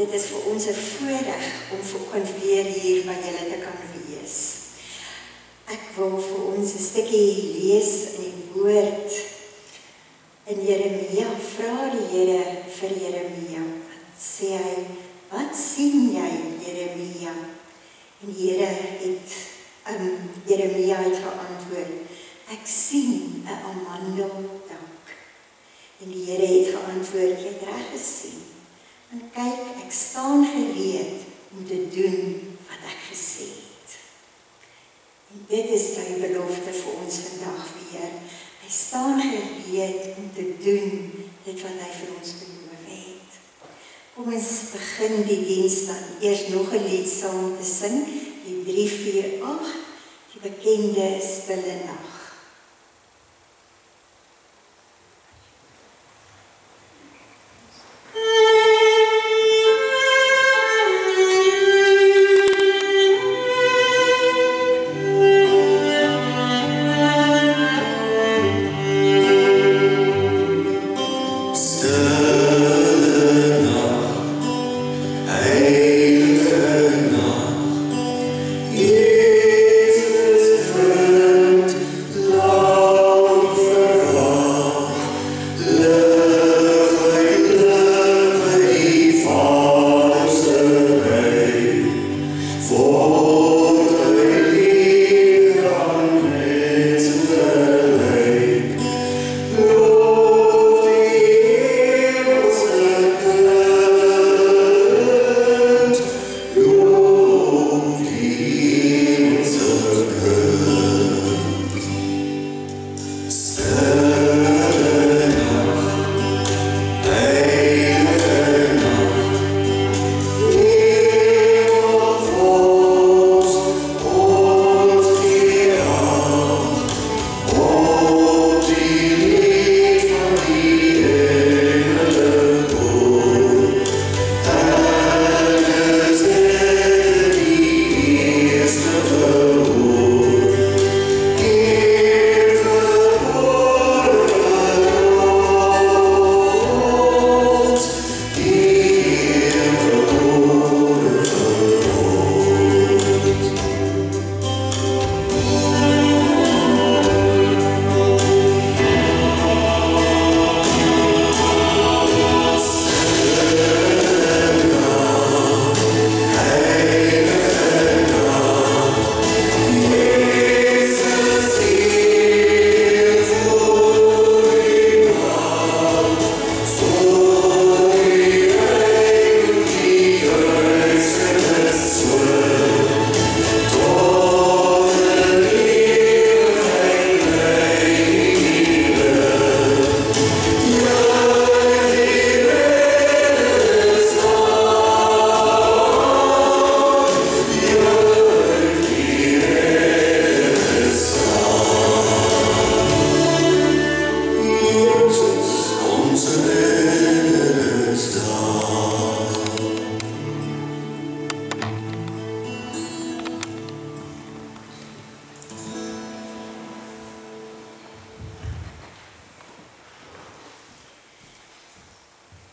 dit is vir ons 'n voorreg om vanoggend weer hier by julle te kan wees. Ek wil vir ons 'n stukkie lees in die woord in Jeremia. Vra die Here vir Jeremia. Sê hy, wat sien jy, Jeremia? En die Here het Jeremia het geantwoord, ek sien 'n amandeldak. En die Here het geantwoord, jy het reg gesien. En kyk, ek staan gereed om te doen wat ek gesê het. En dit is sy belofte vir ons vandag weer. Hy staan gereed om te doen dit wat hy vir ons beloof het. Kom ons begin die diens dan eers nog 'n lied saam te sing, die 348, die bekende Stille Nag.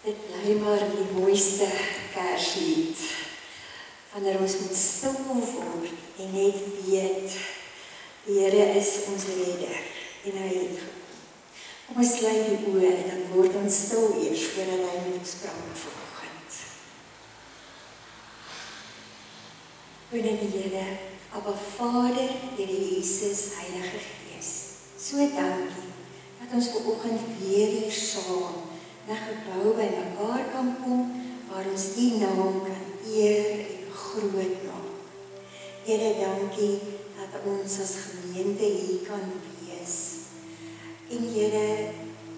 Dit bly maar die mooiste Kerslied. Wanneer ons moet stil word en net weet, die Here is ons redder en hy het gekom. Kom ons sluit die oë en dan word ons stil eers voordat hy met ons praat vanoggend. Koning die Here, Abba Vader, Here Jesus, Heilige Gees, so dankie dat ons vanoggend weer hier saam na gebou by mekaar kan kom, waar ons die naam kan eer en groot maak. Here, dankie dat ons as gemeente hier kan wees. En Here,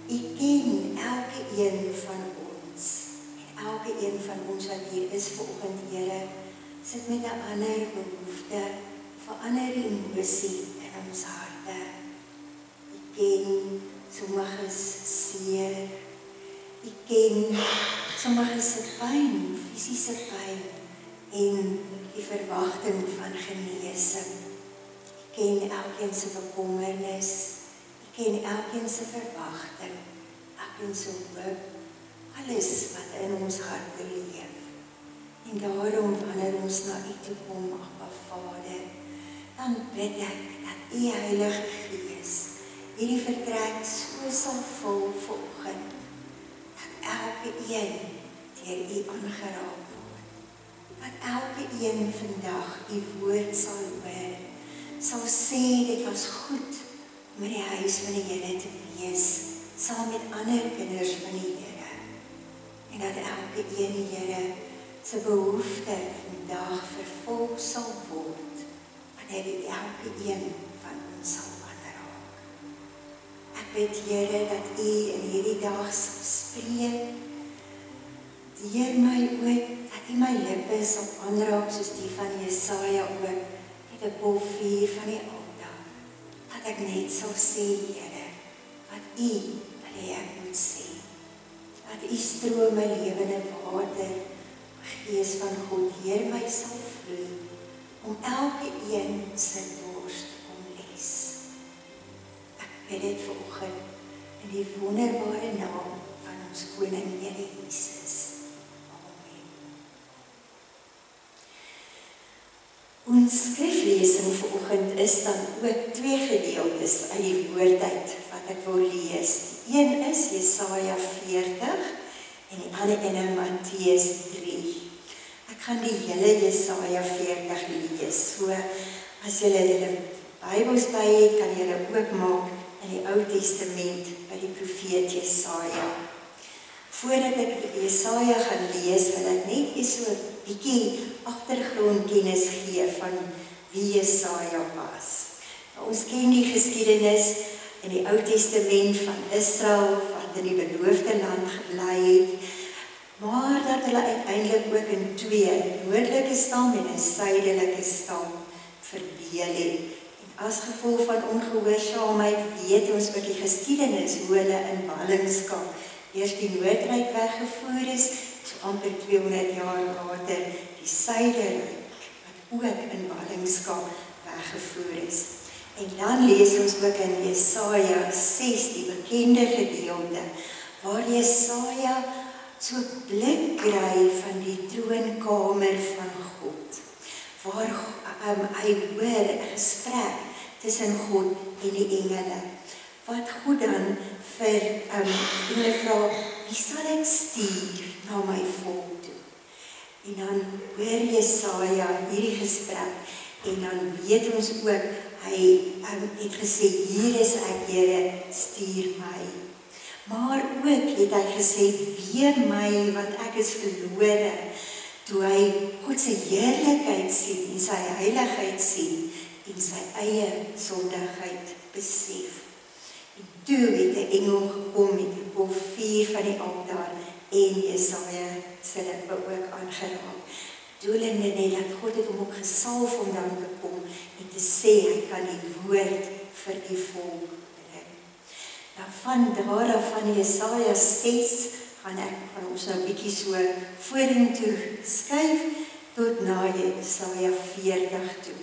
U ken elke een van ons. En elke een van ons wat hier is vanoggend, Here, sit met 'n ander behoefte, vir 'n ander emosie in ons harte. U ken sommiges seer. U ken sommiges se pyn, fisiese pyn en die verwagting van genesing. U ken elkeen se bekommernis. U ken elkeen se verwagting. Elkeen se hoop. Alles wat in ons harte leef. En daarom wanneer ons na U toe kom, Abba Vader, dan bid ek dat U Heilige Gees hierdie vertrek so sal vul vanoggend, dat elke een deur U aangeraak word. Dat elke een vandag U woord sal hoor, sal sê dit was goed om in die huis van die Here te wees, saam met ander kinders van die Here. En dat elke een, Here, se behoefte vandag vervul sal word, wanneer U elke een van ons sal aanraak. Ek bid, Here, dat U in hierdie dag sal spreek, deur my ook, dat U my lippe sal aanraak soos die van Jesaja ook, met 'n bolvuur van die altaar, dat ek net sal sê, Here, wat U wil hê ek moet sê, dat U strome lewende water, Gees van God, deur my sal vloei, om elke een se dors te kom les. Ek bid dit vanoggend in die wonderbare naam van ons Koning Here Jesus. Amen. Ons skriflesing vanoggend is dan ook 2 gedeeltes uit die woord uit wat ek wil lees. Die een is Jesaja 40 en die ander een Matteus 3. Ek gaan die hele Jesaja 40 lees. So as julle Bybels by het, kan julle oopmaak in die Ou Testament by die profeet Jesaja. Voordat ek Jesaja gaan lees, wil ek net so 'n bietjie agtergrondkennis gee van wie Jesaja was. Nou, ons ken die geskiedenis in die Ou Testament van Israel wat in die beloofde land gebly het, maar dat hulle uiteindelik ook in 2 noordelike stam en 'n suidelike stam verdeel het. En as gevolg van ongehoorsaamheid weet ons ook die geskiedenis hoe hulle in ballingskap eers die Noordryk weggevoer is, so amper 200 jaar later die Suiderryk wat ook in ballingskap weggevoer is. En dan lees ons ook in Jesaja 6 die bekende gedeelte waar Jesaja so blik kry van die troonkamer van God, waar hy hoor 'n gesprek tussen God en die engele, wat God dan vir engele vra, wie sal ek stuur na my volk toe? En dan hoor Jesaja hierdie gesprek, en dan weet ons ook, hy het gesê, hier is ek, Here, stuur my. Maar ook het hy gesê, weer my, want ek is verlore, toe hy God se heerlikheid sien, en sy heiligheid sien, en sy eie sondigheid besef. En toe het 'n engel gekom met 'n bolvuur van die altaar, en Jesaja se lippe ook aangeraak. Doelende net dat God het hom ook gesalf om dan te kom, en te sê, hy kan die woord vir die volk bring. Nou van daar af van Jesaja 6, gaan ons nou 'n bietjie so vorentoe skuif, tot na Jesaja 40 toe.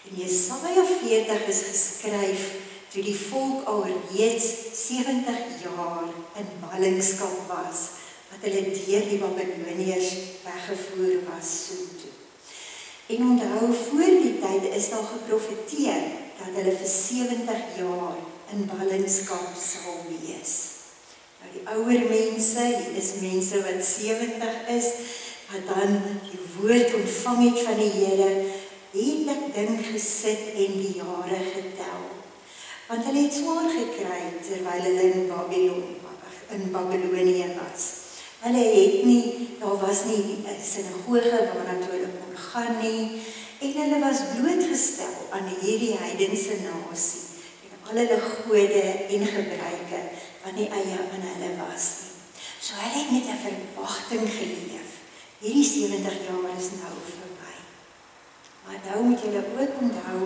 En Jesaja 40 is geskryf toe die volk al reeds 70 jaar in ballingskap was, wat hulle deur die Babiloniërs weggevoer was soontoe. En onthou, voor die tyd is daar geprofeteer dat hulle vir 70 jaar in ballingskap sal wees. Nou die ouer mense, hier is mense wat 70 is, wat dan die woord ontvang het van die Here, het ek dink gesit en die jare getel. Want hulle het swaar gekry terwyl hulle in Babilonië was. Hulle het nie, daar was nie 'n sinagoge waarna toe hulle kon gaan nie, en hulle was blootgestel aan hierdie heidense nasie, en al hulle gode en gebruike, wat nie eie aan hulle was nie. So hulle het met 'n verwagting geleef. Hierdie 70 jaar is nou verby. Maar nou moet julle ook onthou,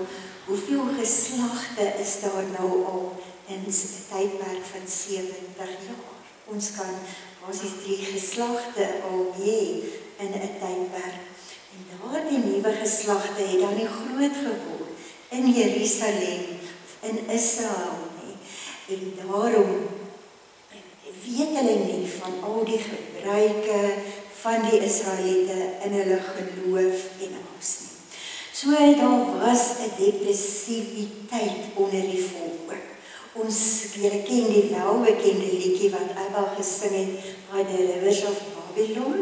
hoeveel geslagte is daar nou al in 'n tydperk van 70 jaar. Ons kan basies 3 geslagte al hê in 'n tydperk. En daardie nuwe geslagte het dan nie groot geword in Jerusalem of in Israel nie. En daarom weet hulle nie van al die gebruike van die Israeliete in hulle geloof en as nie. So daar was 'n depressiwiteit onder die volk ook. Julle ken die welbekende liedjie wat Abba gesing het, by the Rivers of Babylon,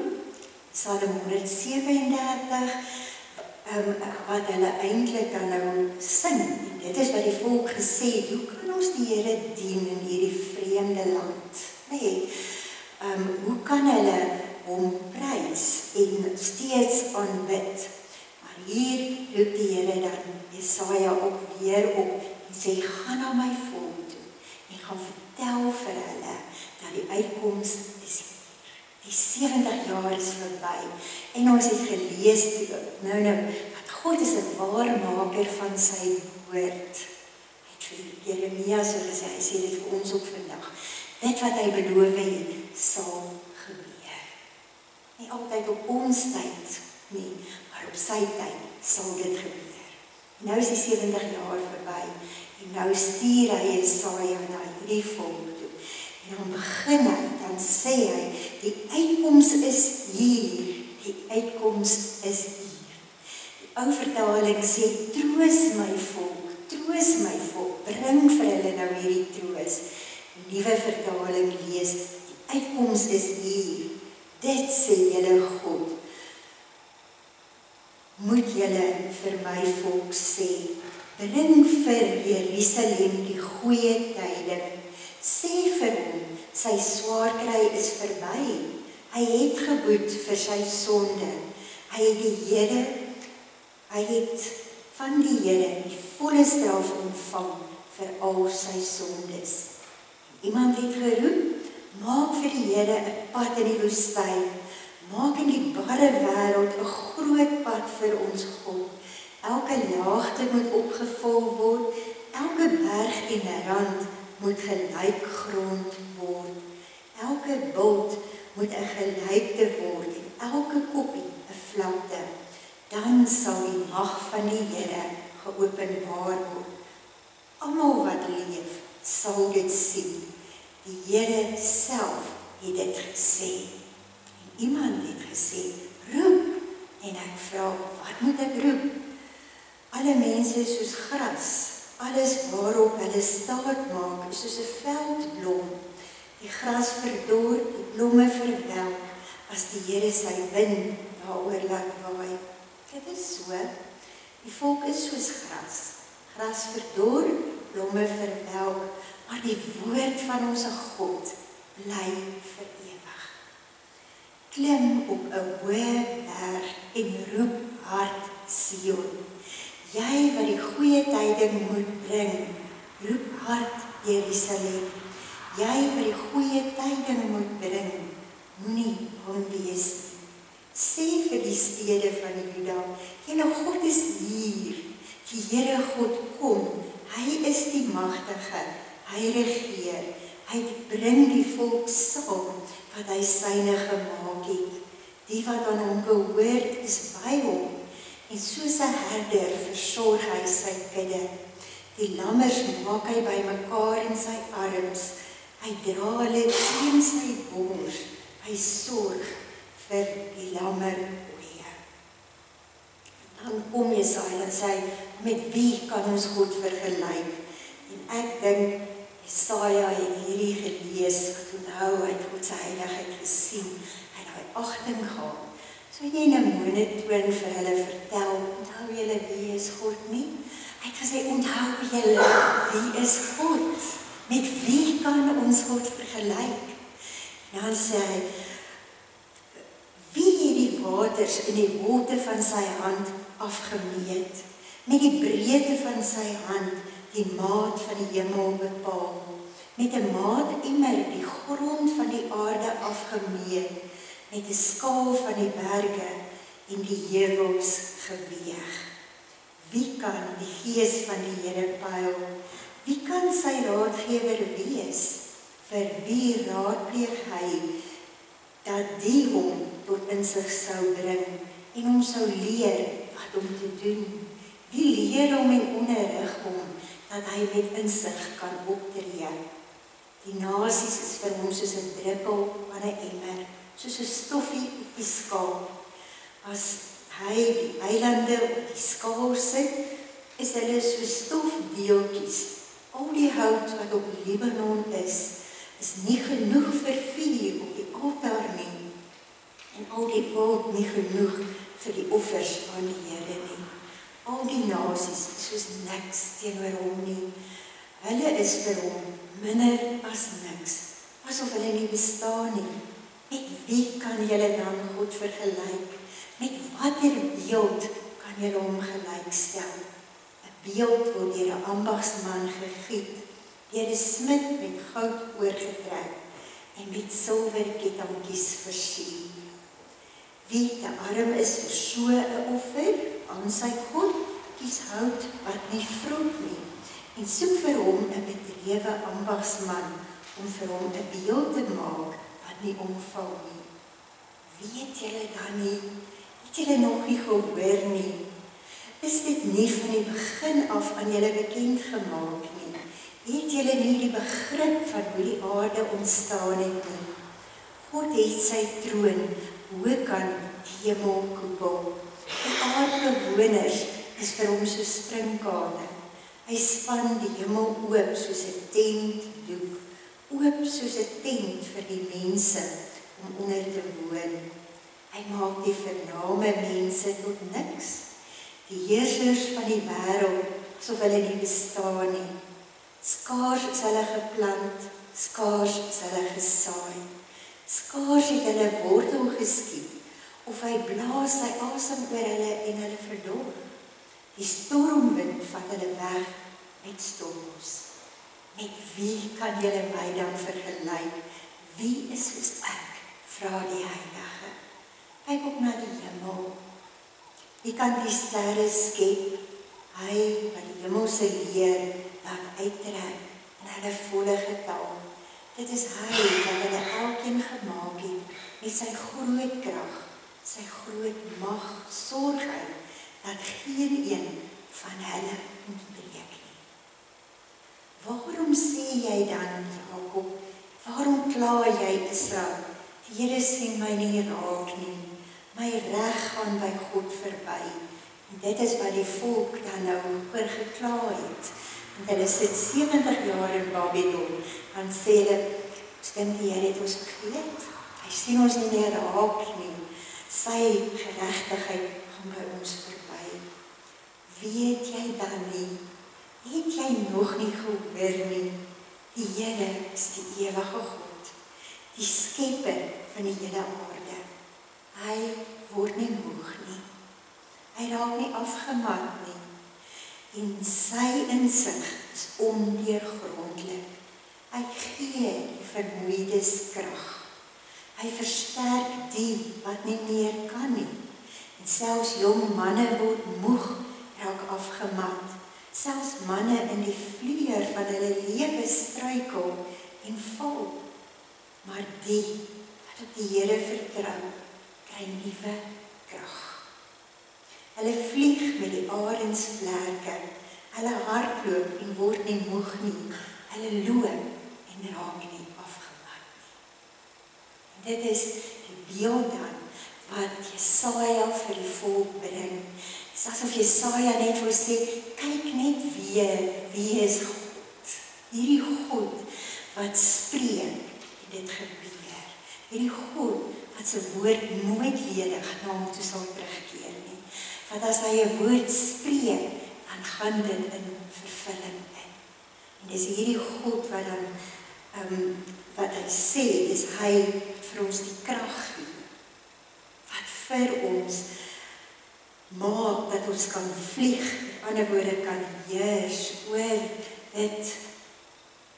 Psalm 137, wat hulle eintlik dan nou sing. En dit is wat die volk gesê het, hoe kan ons die Here dien in hierdie vreemde land? Nee, hoe kan hulle hom prys en steeds aanbid? Maar hier roep die Here dan Jesaja ook weer op en sê, gaan na my volk toe en gaan vertel vir hulle dat die uitkoms is hier. Die 70 jaar is verby en ons het gelees nou dat God is 'n waarmaker van sy woord. Hy het vir Jeremia so gesê, hy sê dit vir ons ook vandag. Dit wat hy beloof het, sal gebeur. Nie altyd op ons tyd nie, maar op sy tyd sal dit gebeur. Nou is die 70 jaar verby en nou stuur hy Jesaja na hierdie volk toe. En dan begin hy, dan sê hy, die uitkoms is hier, die uitkoms is hier. Die ou vertaling sê, troos my volk, bring vir hulle nou hierdie troos. Die nuwe vertaling lees, die uitkoms is hier, dit sê julle God. Moet julle vir my volk sê, bring vir Jerusalem die goeie tyding, sê vir hom, sy swaar kry is verby, hy het geboet vir sy sonde, hy het van die Here die volle straf ontvang vir al sy sondes. Iemand het geroep, maak vir die Here 'n pad in die woestyn, maak in die barre wêreld 'n groot pad vir ons God. Elke laagte moet opgevul word, elke berg en rand moet gelyk grond word. Elke bult moet 'n gelykte word en elke koppie 'n vlakte. Dan sal die mag van die Here geopenbaar word. Almal wat leef sal dit sien. Die Here self het dit gesê. En iemand het gesê, roep. En ek vra, wat moet ek roep? Alle mense is soos gras. Alles waarop hulle staat maak is soos 'n veldblom. Die gras verdor, die blomme verwelk, as die Here sy wind daaroor laat waai. Dit is so, die volk is soos gras. Gras verdor, blomme verwelk, maar die woord van ons God bly vir ewig. Klim op 'n hoë berg en roep hard Sion. Jy wat die goeie tyding moet bring, roep hard Jerusalem. Jy wat die goeie tyding moet bring, moenie bang wees nie. Sê vir die stede van Juda, julle God is hier. Die Here God kom, hy is die magtige, hy regeer. Hy bring die volk saam wat hy syne gemaak het. Die wat aan hom behoort is by hom. En soos 'n herder versorg hy sy kudde. Die lammers maak hy bymekaar in sy arms. Hy dra hulle teen sy bors. Hy sorg vir die lammerkoeie. Dan kom Jesaja en sê, met wie kan ons God vergelyk? En ek dink Jesaja het hierdie gelees, wat onthou, hy het God se heiligheid gesien, hy het daai agting gehad. So jy in 'n monotone vir hulle vertel, onthou julle wie is God nie? Hy het gesê, onthou julle wie is God? Met wie kan ons God vergelyk? En dan sê hy, wie het die waters in die holte van sy hand afgemeet, met die breedte van sy hand die maat van die hemel bepaal, met 'n maatemmer die grond van die aarde afgemeet, met 'n skaal van die berge en die heuwels geweeg. Wie kan die gees van die Here peil? Wie kan sy raadgewer wees? Vir wie raadpleeg hy, dat die hom tot insig sou bring en hom sou leer wat om te doen? Wie leer hom en onderrig hom, dat hy met insig kan optree? Die nasies is vir hom soos 'n druppel van 'n emmer, soos 'n stoffie op die skaal. As hy die eilande op die skaal sit, is hulle so stofdeeltjies. Al die hout wat op Libanon is nie genoeg vir vuur op die altaar nie. En al die woud nie genoeg vir die offers aan die Here nie. Al die nasies is soos niks teenoor hom nie. Hulle is vir hom minder as niks, asof hulle nie bestaan nie. Met wie kan julle dan God vergelyk? Met watter beeld kan julle hom gelykstel? 'n Beeld word deur 'n ambagsman gegiet, deur 'n smid met goud oorgetrek en met silwer kettingkies versier. Wie te arm is vir so 'n offer aan sy God, kies hout wat nie vrot nie, en soek vir hom 'n bedrewe ambagsman om vir hom 'n beeld te maak wat nie omval nie. Weet julle dan nie? Het julle nog nie gehoor nie? Is dit nie van die begin af aan julle bekend gemaak nie? Het julle nie die begrip van hoe die aarde ontstaan het nie? God het sy troon hoog aan die hemelkoepel. Die aardbewoners is vir hom so springkane. Hy span die hemel oop soos 'n tentdoek, oop soos 'n tent vir die mense om onder te woon. Hy maak die vername mense tot niks, die heersers van die wêreld asof hulle nie bestaan nie. Skaars is hulle geplant, skaars is hulle gesaai. Skaars het hulle wortel geskiet, of hy blaas sy asem oor hulle en hulle verdor. Die stormwind vat hulle weg met storms. Met wie kan julle my dan vergelyk? Wie is soos ek? Vra die Heilige. Kyk op na die hemel. Wie kan die sterre skep? Hy wat die hemelse leer laat uittrek in hulle volle getal. Dit is hy wat hulle elkeen gemaak het met sy groot krag, sy groot mag. Sorg hy dat geen een van hulle ontbreek nie. Waarom sê jy dan, Jakob? Waarom kla jy, Israel? Die Here sien my nie raak nie. My reg gaan by God verby. En dit is wat die volk dan nou oor gekla het. Want hulle sit 70 jaar in Babylon. Dan sê hulle, ons dink die Here het ons vergeet. Hy sien ons nie meer raak nie. Sy geregtigheid gaan by ons verby. Weet jy dan nie? Het jy nog nie gehoor nie? Die Here is die ewige God, die skepper van die hele aarde. Hy word nie moeg nie. Hy raak nie afgemat nie. En sy insig is ondeurgrondelik. Hy gee die vermoeides krag. Hy versterk die wat nie meer kan nie. En selfs jong manne word moeg, raak afgemat. Selfs manne in die vleuer van hulle lewe struikel en val. Maar die wat op die Here vertrou, kry nuwe krag. Hulle vlieg met die arensvlerke. Hulle hardloop en word nie moeg nie. Hulle loop en raak nie afgemat nie. En dit is die beeld dan wat Jesaja vir die volk bring. Dit is asof Jesaja net wil sê, kyk net weer, wie is God? Hierdie God wat spreek en dit gebeur. Hierdie God wat sy woord nooit ledig na hom toe sal terugkeer nie. Want as hy 'n woord spreek, dan gaan dit in vervulling in. En dis hierdie God wat dan, wat hy sê, dis hy vir ons die krag gee, wat vir ons maak dat ons kan vlieg, met ander woorde kan heers oor dit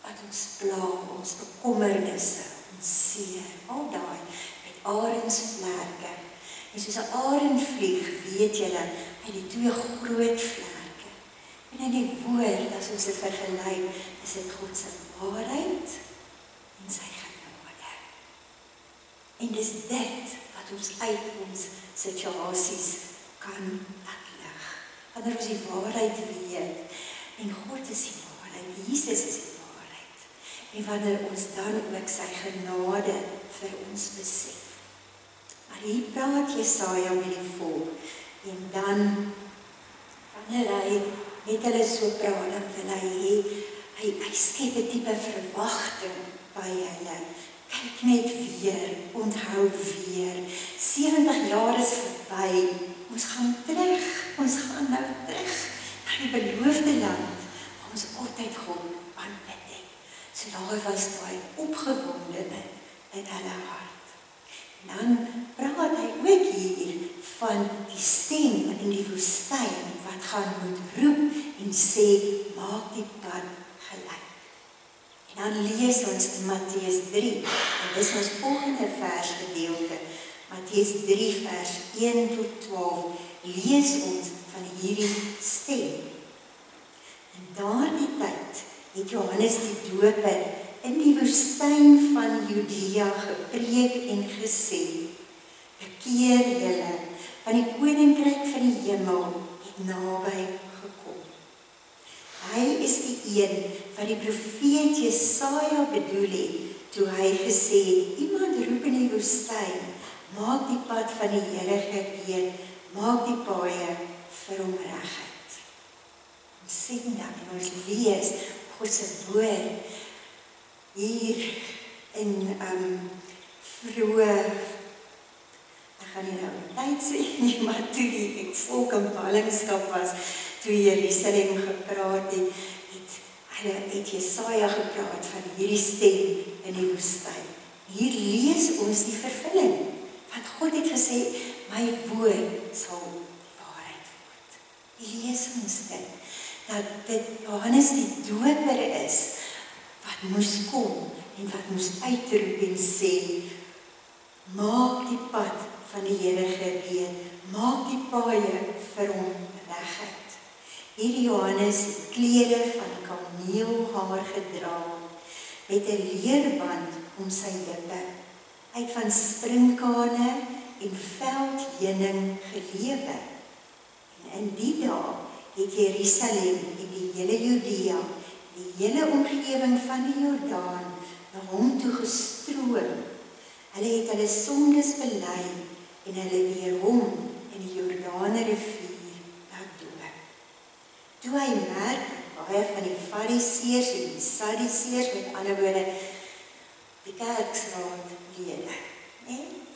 wat ons pla, ons bekommernisse, ons seer, al daai met arensvlerke. En soos 'n arend vlieg, weet julle, met die twee groot vlerke. En in die woord, as ons dit vergelyk, is dit God se waarheid en sy genade. En dis dit wat ons uit ons situasies kan laat lig. Wanneer ons die waarheid weet, en God is die waarheid, Jesus is die waarheid. En wanneer ons dan ook sy genade vir ons besef. hier praat Jesaja met die volk, en dan, wanneer hy met hulle so praat, dan wil hy skep 'n tipe verwagting by hulle. Kyk net weer, onthou weer, 70 jaar is verby, ons gaan nou terug, na die beloofde land, waar ons altyd God aanbid het. So daar was daai opgewondenheid in hulle hart. En dan praat hy ook hier van die stem in die woestyn, wat gaan moet roep en sê, maak die pad gelyk. En dan lees ons in Matteus 3, en dis ons volgende versgedeelte, Matteus 3 vers 1 tot 12, lees ons van hierdie stem. In daardie tyd het Johannes die Doper in die woestyn van Judea gepreek en gesê, bekeer julle, want die koninkryk van die hemel het naby gekom. Hy is die een wat die profeet Jesaja bedoel het, toe hy gesê het, iemand roep in die woestyn, maak die pad van die Here gereed, maak die paaie vir hom reguit. Ons sien dan en ons lees God se woord hier in vroeë, ek gaan nie nou tyd sê nie, maar toe die volk in ballingskap was, toe Jerusalem gepraat het Jesaja gepraat van hierdie stem in die woestyn. Hier lees ons die vervulling, want God het gesê, my woord sal waarheid word. Lees ons dit, dat dit Johannes die Doper is, wat moes kom, en wat moes uitroep en sê, maak die pad van die Here gereed, maak die paaie vir hom reguit. Hierdie Johannes het klere van kameelhaar gedra, met 'n leerband om sy lippe, uit van sprinkane en veldheuning gelewe. En in die dae het Jerusalem en die hele Judea, die hele omgewing van die Jordaan, na hom toe gestroom. Hulle het hulle sondes bely en hulle deur hom in die Jordaanrivier laat doop. Toe hy merk, baie van die Fariseërs en die Sadduseërs, met ander woorde, die kerksraadlede,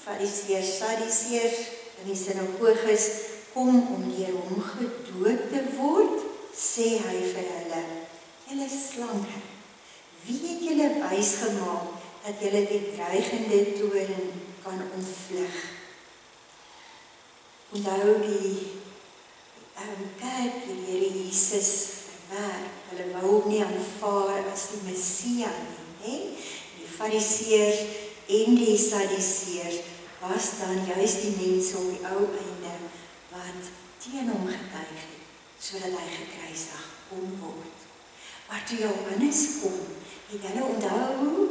Fariseërs, Sadduseërs, in die sinagoges, kom om deur hom gedoop te word, sê hy vir hulle, julle slange, wie het julle wys gemaak, dat julle die dreigende toren kan ontvlug? Onthou die kerk, die Here Jesus verwerp, hulle wou hom nie aanvaar as die Messia nie, die Fariseërs en die Sadduseërs was dan juist die mense op die ou einde wat teen hom getuig het, sodat hy gekruisig kon word. Maar toe Johannes kom, het hulle onthou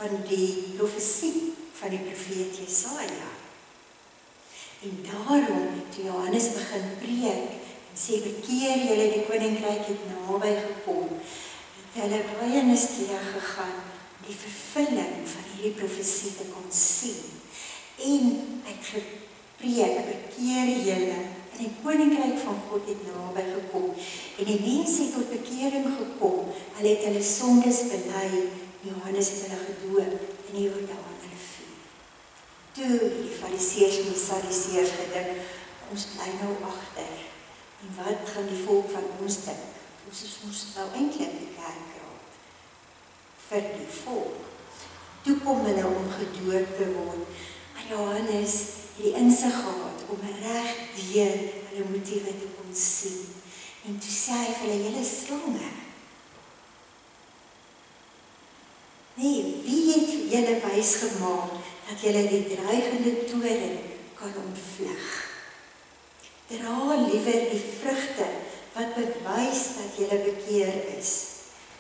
van die profesie van die profeet Jesaja. En daarom, toe Johannes begin preek en sê, bekeer julle, die koninkryk het naby gekom, het hulle baie nuuskierig gegaan om die vervulling van hierdie profesie te kon sien. En het gepreek, bekeer julle, en die koninkryk van God het naby gekom. En die mense het tot bekering gekom, hulle het hulle sondes bely, Johannes het hulle gedoop in die Jordaanrivier. Toe die Fariseërs en die Sadduseërs gedink, ons bly nou agter. En wat gaan die volk van ons dink? Ons is ons nou eintlik die kerkraad vir die volk. Toe kom hulle om gedoop te word. Maar Johannes het die insig gehad om reg deur hulle motiewe te kon sien. En toe sê hy vir hulle, julle slange. Nee, wie het julle wys gemaak dat julle die dreigende toren kan ontvlug? Dra liewer die vrugte wat bewys dat julle bekeer is.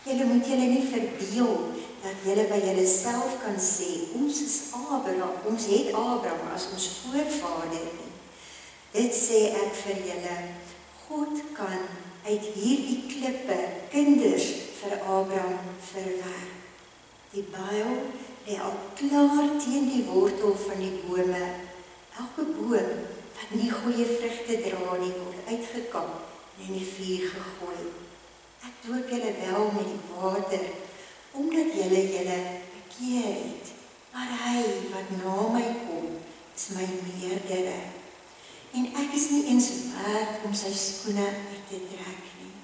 Julle moet julle nie verbeel dat julle by julle self kan sê, ons het Abraham as ons voorvader nie. Dit sê ek vir julle, God kan uit hierdie klippe kinders vir Abraham verwerk. Die byl lê al klaar teen die wortel van die bome goeie vrugte dra nie, word uitgekap en in die vuur gegooi. Ek doop julle wel met die water, omdat julle bekeer het. Maar hy wat na my kom, is my meerdere. En ek is nie eens werd om sy skoene uit te trek nie.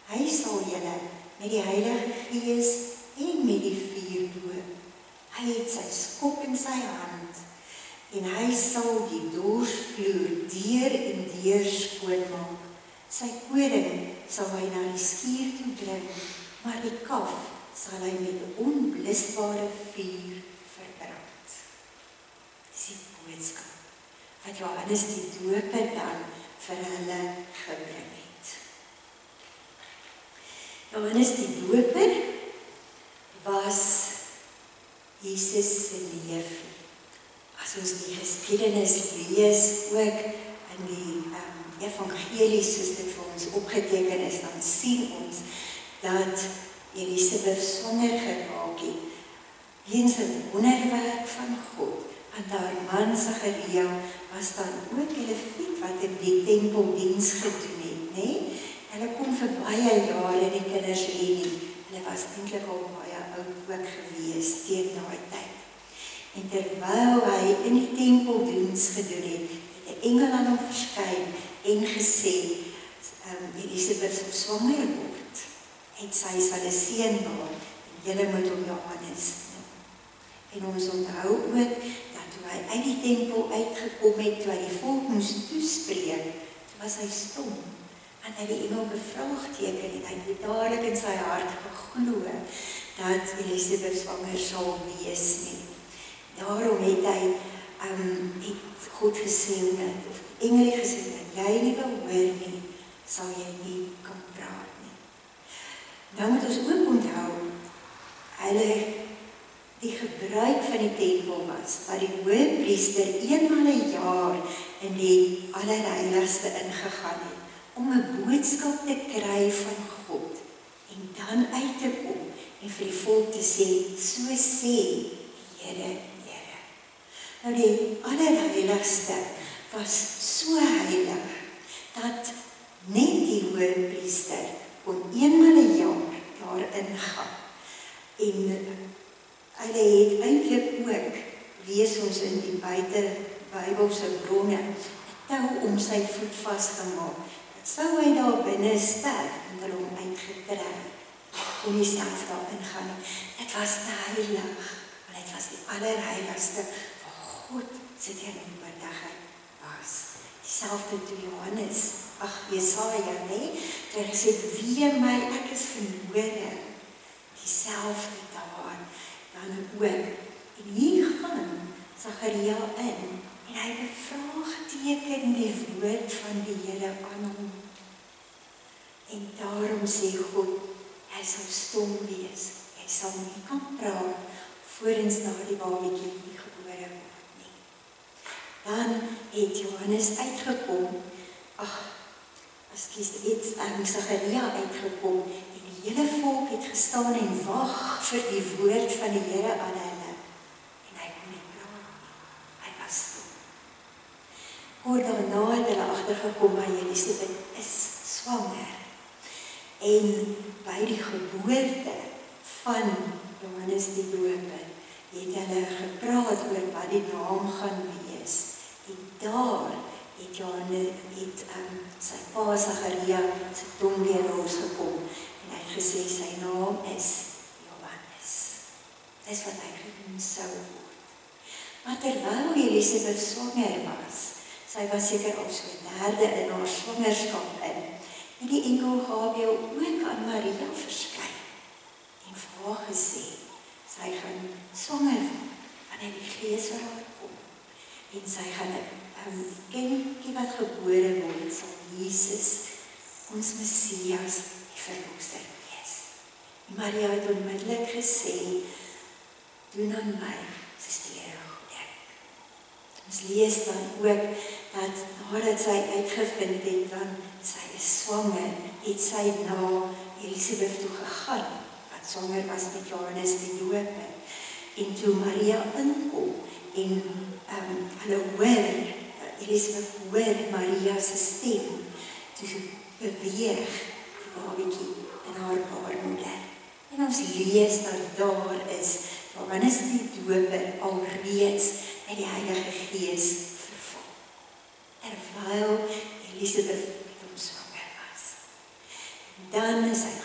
Hy sal julle met die Heilige Gees en met die vuur doop. Hy het sy skop in sy hand, en hy sal die dorsvloer deur en deur skoonmaak. Sy koring sal hy na die skuur toe bring, maar die kaf sal hy met 'n onblusbare vuur verbrand. Dis die boodskap wat Johannes die Doper dan vir hulle gebring het. Johannes die Doper was Jesus se neef. As ons die geskiedenis lees, ook in die evangelies soos dit vir ons opgeteken is, dan sien ons dat Elisabeth swanger geraak het, weens 'n wonderwerk van God. En haar man Zacharia was dan ook 'n leviet wat in die tempeldiens gedoen het, nê? Hulle kom vir baie jare die kinders hê nie. Hulle was eintlik al baie oud ook gewees teen daai tyd. En terwyl hy in die tempeldiens gedoen het, het 'n engel aan hom verskyn en gesê, Elisabeth sal swanger word, en sy sal 'n seun baar, en julle moet hom Johannes noem. En ons onthou ook dat toe hy uit die tempel uitgekom het, toe hy die volk moes toespreek, toe was hy stom. En hy die engel bevraagteken en hy het dadelik in sy hart geglo dat Elisabeth swanger sal wees nie. Daarom het hy het God gesê, of die engel gesê, dat jy nie wil hoor nie, sal jy nie kan praat nie. Nou moet ons ook onthou, die gebruik van die tempel was, dat die hoëpriester eenmaal 'n jaar in die allerheiligste ingegaan het, om 'n boodskap te kry van God, en dan uit te kom, en vir die volk te sê, so sê die Here. Nou die allerheiligste was so heilig, dat net die hoëpriester kon eenmaal 'n jaar daarin gaan. En hulle het eintlik ook, lees ons in die Bybelse bronne, 'n tou om sy voet vasgemaak. Dat sou hy daar binne sterf en hulle hom uitgetrek. Kon nie self daarin gaan nie. Dit was te heilig, want dit was die allerheiligste God se teenwoordigheid was. Dieselfde toe Johannes, Jesaja, toe hy sê, wee my, ek is verlore. Dieselfde daar, dan ook. En hier gaan Zacharia in, en hy bevraagteken die woord van die Here aan hom. En daarom sê God, hy sal stom wees, hy sal nie kan praat, voorens na die babatjie nie gebore word. Dan het Johannes uitgekom, Zacharia uitgekom, en die hele volk het gestaan en wag vir die woord van die Here aan hulle. En hy kon nie praat nie, hy was stom. Kort daarna het hulle agtergekom, maar Elisabeth is swanger. En by die geboorte van Johannes die Doper, het hulle gepraat oor wat die naam gaan wees. En daar het sy pa Zacharia sy tong weer losgekom en hy het gesê sy naam is Johannes. Dis wat hy genoem sou word. Maar terwyl Elisabeth swanger was, sy was seker al so 3de in haar swangerskap in, en die engel Gabriël ook aan Maria verskyn en vir haar gesê, sy gaan swanger word wanneer die Gees oor haar kom. En sy gaan 'n kindjie wat gebore word, sal Jesus, ons Messias, die verlosser wees. En Maria het onmiddellik gesê, doen aan my, soos die Here goedink. Ons lees dan ook, dat nadat sy uitgevind het, dan sy is swanger, het sy na Elisabeth toe gegaan, wat swanger was met Johannes die Doper. En toe Maria inkom, en hulle hoor, Elisabeth hoor Maria se stem, toe beweeg die babietjie in haar baarmoeder. En ons lees dat daar is, Johannes die Doper alreeds met die Heilige Gees vervul. Terwyl Elisabeth met hom swanger was. En dan is hy